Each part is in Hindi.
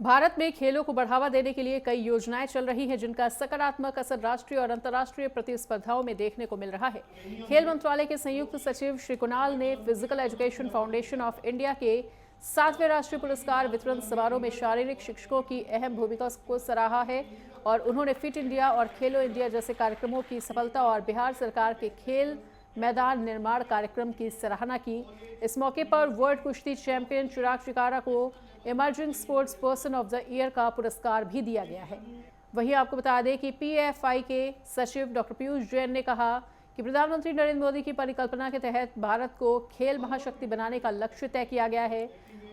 भारत में खेलों को बढ़ावा देने के लिए कई योजनाएं चल रही हैं, जिनका सकारात्मक असर राष्ट्रीय और अंतर्राष्ट्रीय प्रतिस्पर्धाओं में देखने को मिल रहा है। खेल मंत्रालय के संयुक्त सचिव श्री कुणाल ने physical education foundation of India के 7वें राष्ट्रीय पुरस्कार वितरण समारोह में शारीरिक शिक्षकों की अहम भूमिका को सराहा है और उन्होंने फिट इंडिया और खेलो इंडिया जैसे कार्यक्रमों की सफलता और बिहार सरकार के खेल मैदान निर्माण कार्यक्रम की सराहना की। इस मौके पर वर्ल्ड कुश्ती चैंपियन चिराग चिकारा को emerging sports person of the year का पुरस्कार भी दिया गया है। वहीं आपको बता दें कि पीएफआई के सचिव डॉक्टर पीयूष जैन ने कहा कि प्रधानमंत्री नरेंद्र मोदी की परिकल्पना के तहत भारत को खेल महाशक्ति बनाने का लक्ष्य तय किया गया है।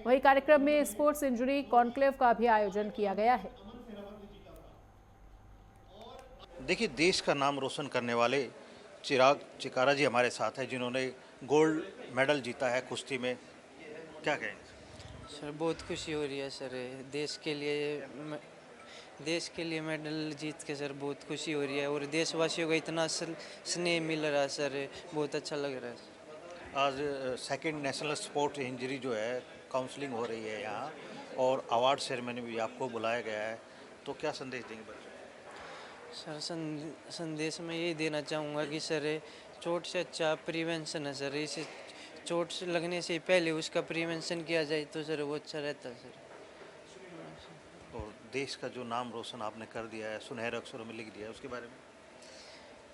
वहीं कार्यक्रम में स्पोर्ट्स इंजरी कॉन्क्लेव का भी आयोजन किया गया है। देखिए, देश का नाम रोशन करने वाले चिराग चिकारा जी हमारे साथ हैं, जिन्होंने गोल्ड मेडल जीता है कुश्ती में। क्या कहेंगे सर? बहुत खुशी हो रही है सर, देश के लिए मेडल जीत के सर बहुत खुशी हो रही है और देशवासियों को इतना स्नेह मिल रहा है सर, बहुत अच्छा लग रहा है। आज सेकंड नेशनल स्पोर्ट्स इंजरी जो है काउंसलिंग हो रही है यहाँ, और अवार्ड सेरेमनी भी आपको बुलाया गया है, तो क्या संदेश देंगे बच्चों? सर संदेश में यही देना चाहूँगा कि सर चोट से अच्छा प्रिवेंशन है सर, इसे चोट से लगने से पहले उसका प्रिवेंशन किया जाए तो सर वो अच्छा रहता है सर। और देश का जो नाम रोशन आपने कर दिया है, सुनहरे अक्षरों में लिख दिया है, उसके बारे में?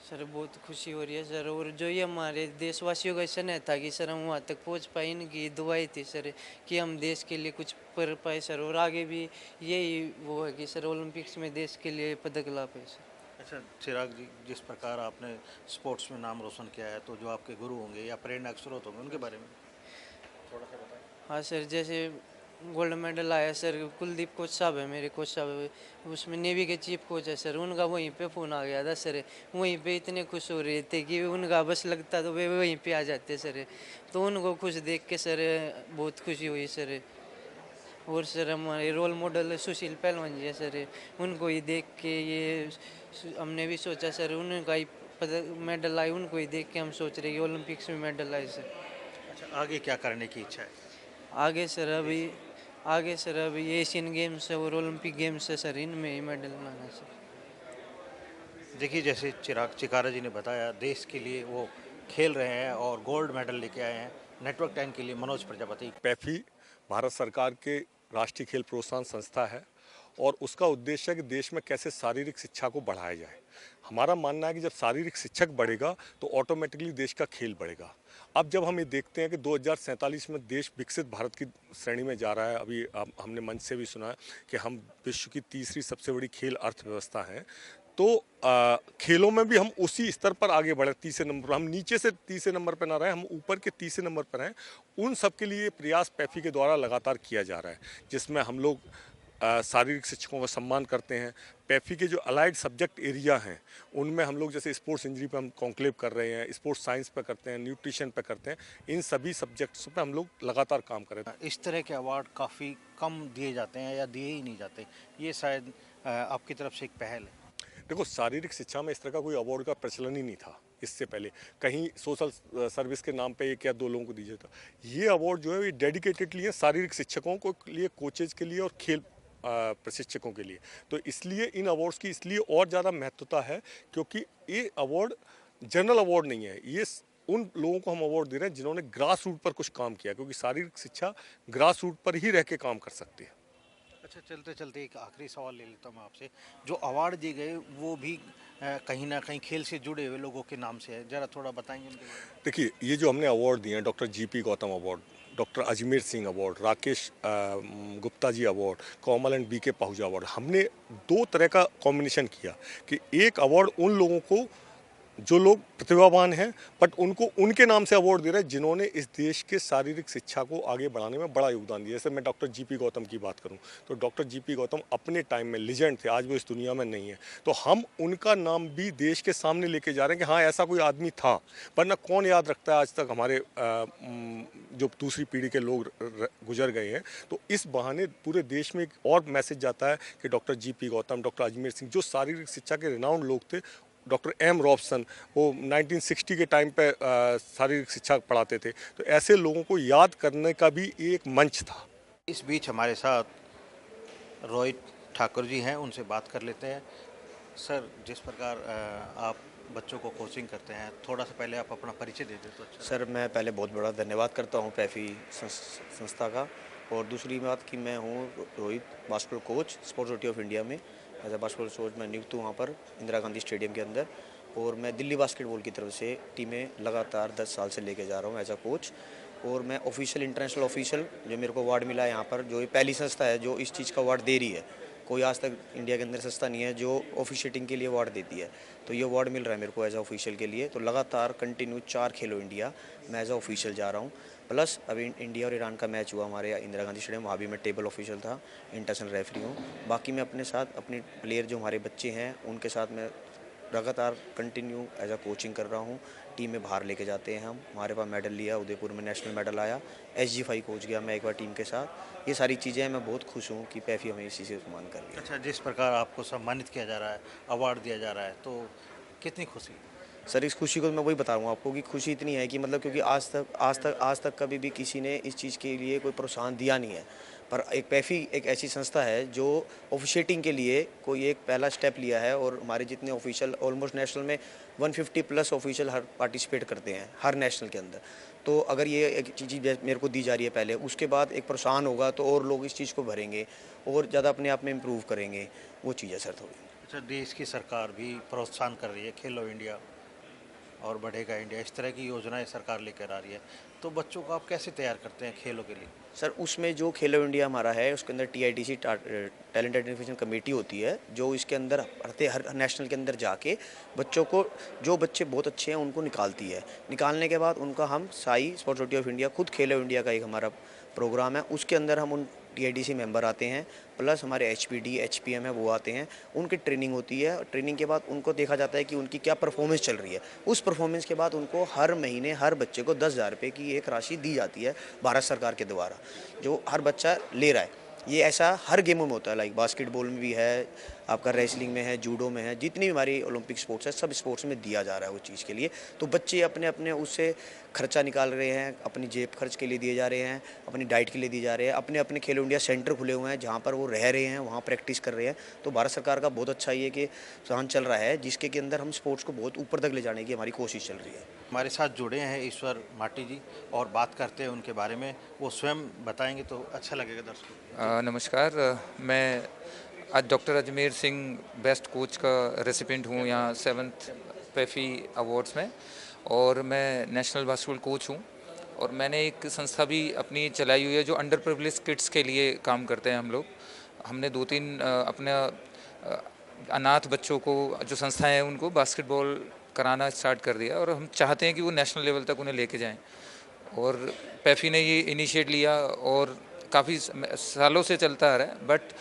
सर बहुत खुशी हो रही है सर, और जो ये हमारे देशवासियों का स्नेह था कि सर हम वहाँ तक पहुँच पाए, इनकी दुआई थी सर कि हम देश के लिए कुछ कर पाए सर, और आगे भी यही वो है कि सर ओलंपिक्स में देश के लिए पदक ला पाए सर। अच्छा चिराग जी, जिस प्रकार आपने स्पोर्ट्स में नाम रोशन किया है, तो जो आपके गुरु होंगे या प्रेरणा स्रोत होंगे, उनके बारे में थोड़ा सा बताएं। हाँ सर, जैसे गोल्ड मेडल आया सर, कुलदीप कोच साहब है मेरे कोच साहब, उसमें नेवी के चीफ कोच है सर, उनका वहीं पे फ़ोन आ गया था सर, वहीं पे इतने खुश हो रहे थे कि उनका बस लगता तो वे वहीं पे आ जाते सर, तो उनको खुश देख के सर बहुत खुशी हुई सर। और सर हमारे रोल मॉडल सुशील पहलवान जी है सर, उनको ही देख के ये हमने भी सोचा सर, उनका ही पदक मेडल आए, उनको ही देख के हम सोच रहे कि ओलंपिक्स में मेडल आए सर। अच्छा, आगे क्या करने की इच्छा है? आगे सर अभी एशियन गेम्स है और ओलंपिक गेम्स है सर, इनमें ही मेडल लाना है सर। देखिए, जैसे चिराग चिकारा जी ने बताया, देश के लिए वो खेल रहे हैं और गोल्ड मेडल लेके आए हैं। नेटवर्क 10 के लिए मनोज प्रजापति। पैफी भारत सरकार के राष्ट्रीय खेल प्रोत्साहन संस्था है और उसका उद्देश्य है कि देश में कैसे शारीरिक शिक्षा को बढ़ाया जाए। हमारा मानना है कि जब शारीरिक शिक्षक बढ़ेगा तो ऑटोमेटिकली देश का खेल बढ़ेगा। अब जब हम ये देखते हैं कि 2047 में देश विकसित भारत की श्रेणी में जा रहा है, अभी हमने मंच से भी सुना है कि हम विश्व की तीसरी सबसे बड़ी खेल अर्थव्यवस्था हैं, तो खेलों में भी हम उसी स्तर पर आगे बढ़े, तीसरे नंबर पर। हम नीचे से तीसरे नंबर पर ना रहे, हम ऊपर के तीसरे नंबर पर हैं। उन सब के लिए प्रयास पैफी के द्वारा लगातार किया जा रहा है, जिसमें हम लोग शारीरिक शिक्षकों का सम्मान करते हैं। पैफी के जो अलाइड सब्जेक्ट एरिया हैं उनमें हम लोग जैसे स्पोर्ट्स इंजरी पे हम कॉन्क्लेव कर रहे हैं, स्पोर्ट्स साइंस पे करते हैं, न्यूट्रिशन पे करते हैं, इन सभी सब्जेक्ट्स पे हम लोग लगातार काम कर रहे हैं। इस तरह के अवार्ड काफ़ी कम दिए जाते हैं या दिए ही नहीं जाते, ये शायद आपकी तरफ से एक पहल है। देखो, शारीरिक शिक्षा में इस तरह का कोई अवार्ड का प्रचलन ही नहीं था इससे पहले। कहीं सोशल सर्विस के नाम पे एक या दो लोगों को दीजिए था। ये अवार्ड जो है ये डेडिकेटेडली है शारीरिक शिक्षकों को लिए, कोचेज के लिए और खेल प्रशिक्षकों के लिए। तो इसलिए इन अवार्ड्स की इसलिए और ज़्यादा महत्वता है क्योंकि ये अवार्ड जनरल अवार्ड नहीं है। ये उन लोगों को हम अवार्ड दे रहे हैं जिन्होंने ग्रास रूट पर कुछ काम किया, क्योंकि शारीरिक शिक्षा ग्रास रूट पर ही रह के काम कर सकती है। अच्छा, चलते चलते एक आखिरी सवाल ले लेता हूँ आपसे। जो अवार्ड दिए गए वो भी कहीं ना कहीं खेल से जुड़े हुए लोगों के नाम से है, ज़रा थोड़ा बताएंगे उनके बारे में? देखिए, ये जो हमने अवार्ड दिए हैं, doctor GP Gautam award, doctor Ajmer Singh award, Rakesh Gupta ji award, Komal and BK Pahuja award, हमने दो तरह का कॉम्बिनेशन किया कि एक अवार्ड उन लोगों को जो लोग प्रतिभावान हैं बट उनको उनके नाम से अवार्ड दे रहे हैं जिन्होंने इस देश के शारीरिक शिक्षा को आगे बढ़ाने में बड़ा योगदान दिया। जैसे मैं डॉक्टर जीपी गौतम की बात करूं तो डॉक्टर जीपी गौतम अपने टाइम में लेजेंड थे, आज वो इस दुनिया में नहीं है, तो हम उनका नाम भी देश के सामने लेके जा रहे हैं कि हाँ, ऐसा कोई आदमी था। वरना कौन याद रखता है आज तक, हमारे जो दूसरी पीढ़ी के लोग गुजर गए हैं। तो इस बहाने पूरे देश में एक और मैसेज जाता है कि doctor GP Gautam, doctor Ajmer Singh, जो शारीरिक शिक्षा के रिनाउंड लोग थे, डॉक्टर एम रॉबसन, वो 1960 के टाइम पे शारीरिक शिक्षा पढ़ाते थे, तो ऐसे लोगों को याद करने का भी एक मंच था। इस बीच हमारे साथ रोहित ठाकुर जी हैं, उनसे बात कर लेते हैं। सर, जिस प्रकार आप बच्चों को कोचिंग करते हैं, थोड़ा सा पहले आप अपना परिचय दे दें तो अच्छा। सर मैं पहले बहुत बड़ा धन्यवाद करता हूँ पैफी संस्था का। और दूसरी बात कि मैं हूँ Rohit, basketball coach sports authority of India में। एज ए बास्केटबॉल कोच मैं नियुक्त हूँ वहाँ पर इंदिरा गांधी स्टेडियम के अंदर। और मैं दिल्ली बास्केटबॉल की तरफ से टीमें लगातार 10 साल से लेके जा रहा हूँ एज ए कोच। और मैं ऑफिशियल इंटरनेशनल ऑफिशियल जो मेरे को अवार्ड मिला है यहाँ पर, जो ये पहली संस्था है जो इस चीज़ का अवार्ड दे रही है। कोई आज तक इंडिया के अंदर संस्था नहीं है जो ऑफिशिएटिंग के लिए अवार्ड देती है। तो ये अवार्ड मिल रहा है मेरे को एज ए ऑफिशियल के लिए। तो लगातार कंटिन्यू 4 खेलो इंडिया मैं एज ए ऑफिशियल जा रहा हूँ। प्लस अभी इंडिया और ईरान का मैच हुआ हमारे इंदिरा गांधी स्टेडियम, वहाँ भी मैं टेबल ऑफिशियल था, इंटरनेशनल रेफरी हूँ। बाकी मैं अपने साथ अपने प्लेयर जो हमारे बच्चे हैं उनके साथ मैं लगातार कंटिन्यू एज अ कोचिंग कर रहा हूँ। टीम में बाहर लेके जाते हैं हम। हमारे पास मेडल लिया, उदयपुर में नेशनल मेडल आया। SG5 कोच गया मैं एक बार टीम के साथ। ये सारी चीज़ें मैं बहुत खुश हूँ कि पैफी हमें इसी से सम्मान कर रही है। अच्छा, जिस प्रकार आपको सम्मानित किया जा रहा है, अवार्ड दिया जा रहा है, तो कितनी खुशी? सर इस खुशी को मैं वही बता रहा हूँ आपको कि खुशी इतनी है कि मतलब क्योंकि आज तक कभी भी किसी ने इस चीज़ के लिए कोई प्रोत्साहन दिया नहीं है। पर एक पैफी एक ऐसी संस्था है जो ऑफिशिएटिंग के लिए कोई एक पहला स्टेप लिया है। और हमारे जितने ऑफिशियल ऑलमोस्ट नेशनल में 150 प्लस ऑफिशियल हर पार्टिसिपेट करते हैं हर नेशनल के अंदर। तो अगर ये एक चीज़ मेरे को दी जा रही है पहले, उसके बाद एक प्रोत्साहन होगा तो और लोग इस चीज़ को भरेंगे और ज़्यादा अपने आप में इम्प्रूव करेंगे। वो चीज़ है सर थोड़ी। अच्छा, देश की सरकार भी प्रोत्साहन कर रही है, खेलो इंडिया और बढ़ेगा इंडिया, इस तरह की योजनाएं सरकार लेकर आ रही है। तो बच्चों को आप कैसे तैयार करते हैं खेलों के लिए? सर उसमें जो खेलो इंडिया हमारा है उसके अंदर TITC टैलेंट आइडेंटिफिकेशन कमेटी होती है जो इसके अंदर हर नेशनल के अंदर जाके बच्चों को, जो बच्चे बहुत अच्छे हैं उनको निकालती है। निकालने के बाद उनका हम Sai sports authority of India, खुद खेलो इंडिया का एक हमारा प्रोग्राम है, उसके अंदर हम उन TITC मेंबर आते हैं। प्लस हमारे HPD HPM है वो आते हैं, उनकी ट्रेनिंग होती है। ट्रेनिंग के बाद उनको देखा जाता है कि उनकी क्या परफॉर्मेंस चल रही है। उस परफॉर्मेंस के बाद उनको हर महीने हर बच्चे को 10,000 रुपये की एक राशि दी जाती है भारत सरकार के द्वारा, जो हर बच्चा ले रहा है। ये ऐसा हर गेमों में होता है, लाइक बास्केटबॉल में भी है, आपका रेसलिंग में है, जूडो में है, जितनी भी हमारी ओलंपिक स्पोर्ट्स है सब स्पोर्ट्स में दिया जा रहा है वो चीज़ के लिए। तो बच्चे अपने अपने उससे खर्चा निकाल रहे हैं, अपनी जेब खर्च के लिए दिए जा रहे हैं, अपनी डाइट के लिए दिए जा रहे हैं। अपने अपने खेलो इंडिया सेंटर खुले हुए हैं जहाँ पर वो रह रहे हैं, वहाँ प्रैक्टिस कर रहे हैं। तो भारत सरकार का बहुत अच्छा ये कि प्लान चल रहा है जिसके के अंदर हम स्पोर्ट्स को बहुत ऊपर तक ले जाने की हमारी कोशिश चल रही है। हमारे साथ जुड़े हैं ईश्वर माटी जी और बात करते हैं उनके बारे में, वो स्वयं बताएंगे तो अच्छा लगेगा दर्शकों को। नमस्कार, मैं आज doctor Ajmer Singh best coach का रेसिपेंट हूँ यहाँ 7th पैफी अवार्ड्स में। और मैं नेशनल बास्केटबॉल कोच हूँ। और मैंने एक संस्था भी अपनी चलाई हुई है जो अंडर प्रिविलेज किड्स के लिए काम करते हैं हम लोग। हमने 2-3 अपने अनाथ बच्चों को, जो संस्थाएं हैं, उनको बास्केटबॉल कराना स्टार्ट कर दिया और हम चाहते हैं कि वो नेशनल लेवल तक उन्हें लेके जाएं। और पैफी ने ये इनिशिएट लिया और काफ़ी सालों से चलता आ रहा है। बट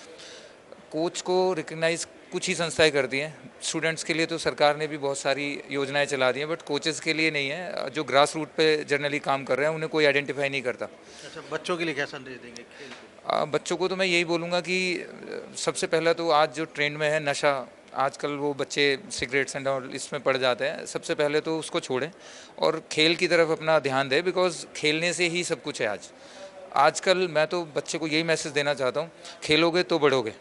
कोच को रिकग्नाइज़ कुछ ही संस्थाएं करती हैं। स्टूडेंट्स के लिए तो सरकार ने भी बहुत सारी योजनाएं चला दी हैं, बट कोचेज़ के लिए नहीं है। जो ग्रास रूट पे जनरली काम कर रहे हैं उन्हें कोई आइडेंटिफाई नहीं करता। अच्छा, बच्चों के लिए क्या संदेश देंगे खेल के? बच्चों को तो मैं यही बोलूँगा कि सबसे पहला तो आज जो ट्रेंड में है नशा, आजकल वो बच्चे सिगरेट्स एंड और इसमें पड़ जाते हैं। सबसे पहले तो उसको छोड़ें और खेल की तरफ अपना ध्यान दें, बिकॉज खेलने से ही सब कुछ है आजकल। मैं तो बच्चे को यही मैसेज देना चाहता हूँ, खेलोगे तो बढ़ोगे।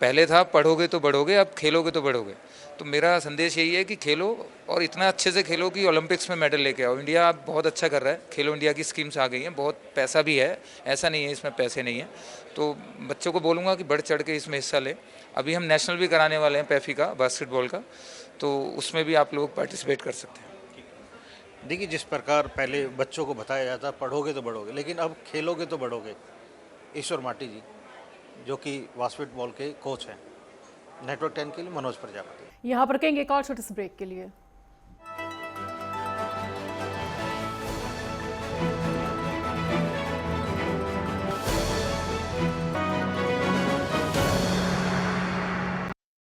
पहले था पढ़ोगे तो बढ़ोगे, अब खेलोगे तो बढ़ोगे। तो मेरा संदेश यही है कि खेलो और इतना अच्छे से खेलो कि ओलंपिक्स में मेडल लेके आओ। इंडिया अब बहुत अच्छा कर रहा है, खेलो इंडिया की स्कीम्स आ गई हैं, बहुत पैसा भी है, ऐसा नहीं है इसमें पैसे नहीं है। तो बच्चों को बोलूँगा कि बढ़ चढ़ के इसमें हिस्सा लें। अभी हम नेशनल भी कराने वाले हैं पैफी का, बास्केटबॉल का, तो उसमें भी आप लोग पार्टिसिपेट कर सकते हैं। देखिए, जिस प्रकार पहले बच्चों को बताया जाता पढ़ोगे तो बढ़ोगे, लेकिन अब खेलोगे तो बढ़ोगे। ईश्वर माटी जी जो कि बास्केटबॉल के कोच हैं। नेटवर्क 10 के लिए मनोज प्रजापति। यहाँ पर रुकेंगे एक और छोटे से ब्रेक के लिए।